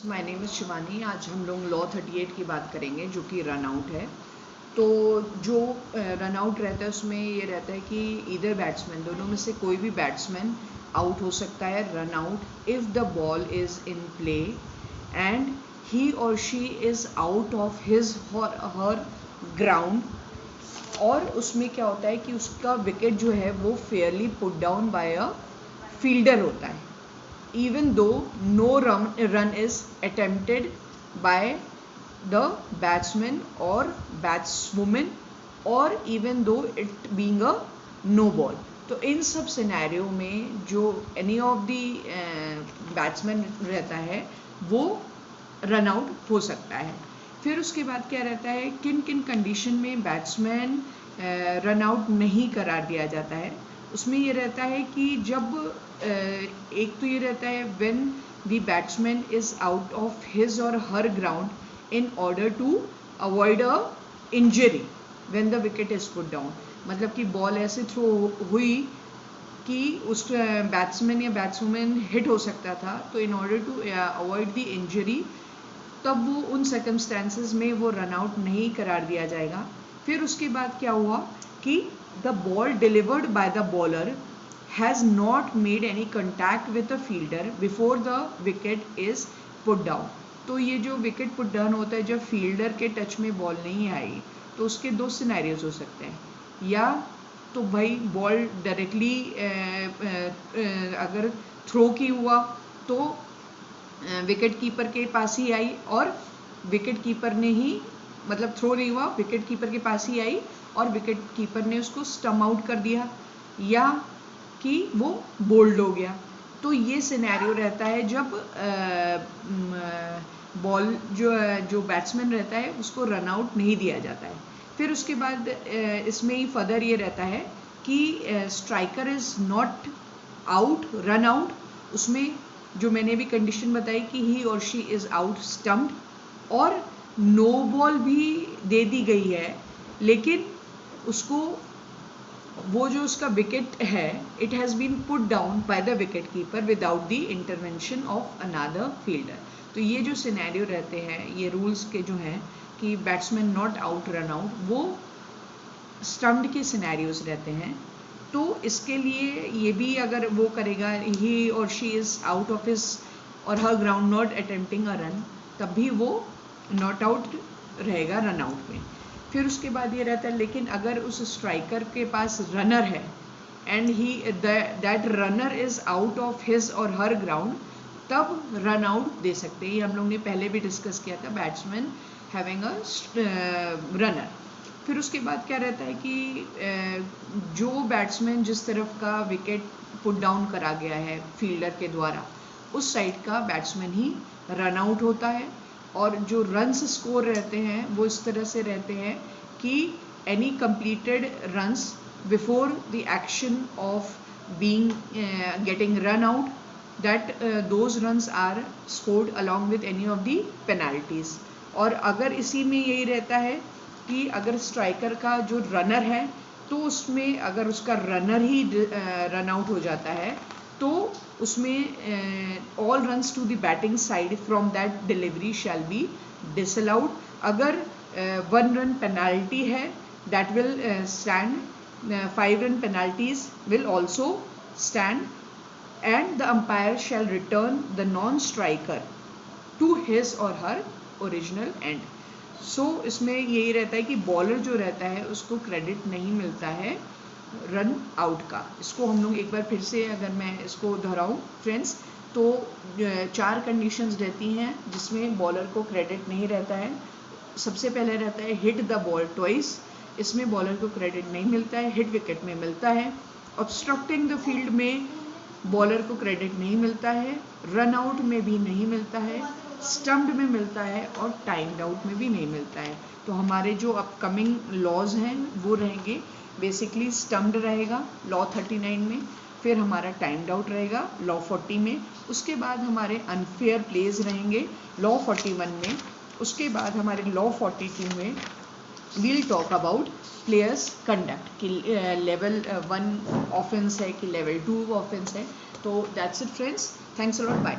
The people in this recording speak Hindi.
My name is Shivani. आज हम लोग लॉ 38 की बात करेंगे जो कि रन आउट है। तो जो रन आउट रहता है उसमें ये रहता है कि इधर बैट्समैन, दोनों में से कोई भी बैट्समैन आउट हो सकता है, run out, if the ball is in play and he or she is out of his or her ground. और उसमें क्या होता है कि उसका विकेट जो है वो फेयरली पुट डाउन बाय अ फील्डर होता है, even though no run is attempted by the batsman or batswoman or even though it being a no ball। तो इन सब सिनेरियो में जो एनी ऑफ दी बैट्समैन रहता है वो रन आउट हो सकता है। फिर उसके बाद क्या रहता है, किन किन कंडीशन में बैट्समैन रन आउट नहीं करार दिया जाता है। उसमें ये रहता है कि जब एक तो ये रहता है when the batsman is out of his or her ground in order to avoid a injury when the wicket is put down. मतलब कि बॉल ऐसे थ्रो हुई कि उस बैट्समैन या बैट्सवुमैन हिट हो सकता था, तो in order to avoid the injury तब वो उन सर्कमस्टेंसेस में वो रन आउट नहीं करार दिया जाएगा। फिर उसके बाद क्या हुआ कि the ball delivered by the bowler has not made any contact with the fielder before the wicket is put down. तो ये जो विकेट पुट डाउन होता है, जब फील्डर के टच में बॉल नहीं आई, तो उसके दो सिनेरियोज हो सकते हैं। या तो भाई बॉल डायरेक्टली अगर थ्रो की हुआ तो विकेट कीपर के पास ही आई और विकेट कीपर ने ही, मतलब थ्रो नहीं हुआ, विकेट कीपर के पास ही आई और विकेट कीपर ने उसको स्टम्प आउट कर दिया, या कि वो बोल्ड हो गया। तो ये सिनेरियो रहता है जब बॉल जो बैट्समैन रहता है उसको रन आउट नहीं दिया जाता है। फिर उसके बाद इसमें ही फर्दर ये रहता है कि striker is not out, run out. उसमें जो मैंने भी कंडीशन बताई कि ही or she is out stumped, और नो बॉल भी दे दी गई है, लेकिन उसको वो जो उसका विकेट है, it has been put down by the wicket keeper without the intervention of another fielder. तो ये जो सिनेरियो रहते हैं, ये रूल्स के जो हैं कि batsman not out, run out, वो स्टम्प्ड के सिनेरियोज रहते हैं। तो इसके लिए ये भी अगर वो करेगा, he or she is out of his or her ground not attempting a run, तब भी वो नॉट आउट रहेगा रन आउट में। फिर उसके बाद ये रहता है, लेकिन अगर उस स्ट्राइकर के पास रनर है and he that runner is out of his or her ground, तब रन आउट दे सकते हैं। ये हम लोग ने पहले भी डिस्कस किया था, बैट्समैन हैविंग अ रनर। फिर उसके बाद क्या रहता है कि जो बैट्समैन जिस तरफ का विकेट पुट डाउन करा गया है फील्डर के द्वारा, उस साइड का बैट्समैन ही रन आउट होता है। और जो रन्स स्कोर रहते हैं वो इस तरह से रहते हैं कि any completed runs before the action of being getting run out, that those runs are scored along with any of the penalties. और अगर इसी में यही रहता है कि अगर स्ट्राइकर का जो रनर है, तो उसमें अगर उसका रनर ही रन आउट हो जाता है, तो उसमें all runs to the batting side from that delivery shall be disallowed. अगर 1 रन पेनाल्टी है, that will stand, 5 run penalties will also stand, and the umpire shall return the non striker to his or her original and. सो इसमें यही रहता है कि बॉलर जो रहता है उसको क्रेडिट नहीं मिलता है रन आउट का। इसको हम लोग एक बार फिर से अगर मैं इसको दोहराऊं फ्रेंड्स, तो 4 कंडीशंस रहती हैं जिसमें बॉलर को क्रेडिट नहीं रहता है। सबसे पहले रहता है हिट द बॉल ट्वाइस, इसमें बॉलर को क्रेडिट नहीं मिलता है, हिट विकेट में मिलता है। ऑब्स्ट्रक्टिंग द फील्ड में बॉलर को क्रेडिट नहीं मिलता है, रन आउट में भी नहीं मिलता है, स्टम्प्ड में मिलता है और टाइम्ड आउट में भी नहीं मिलता है। तो हमारे जो अपकमिंग लॉज हैं वो रहेंगे, बेसिकली स्टम्प्ड रहेगा लॉ 39 में, फिर हमारा टाइम्ड आउट रहेगा लॉ 40 में, उसके बाद हमारे अनफेयर प्लेज रहेंगे लॉ 41 में, उसके बाद हमारे लॉ 42 में will talk about players conduct कि लेवल 1 ऑफेंस है कि लेवल 2 ऑफेंस है। तो that's it friends, thanks a lot, bye.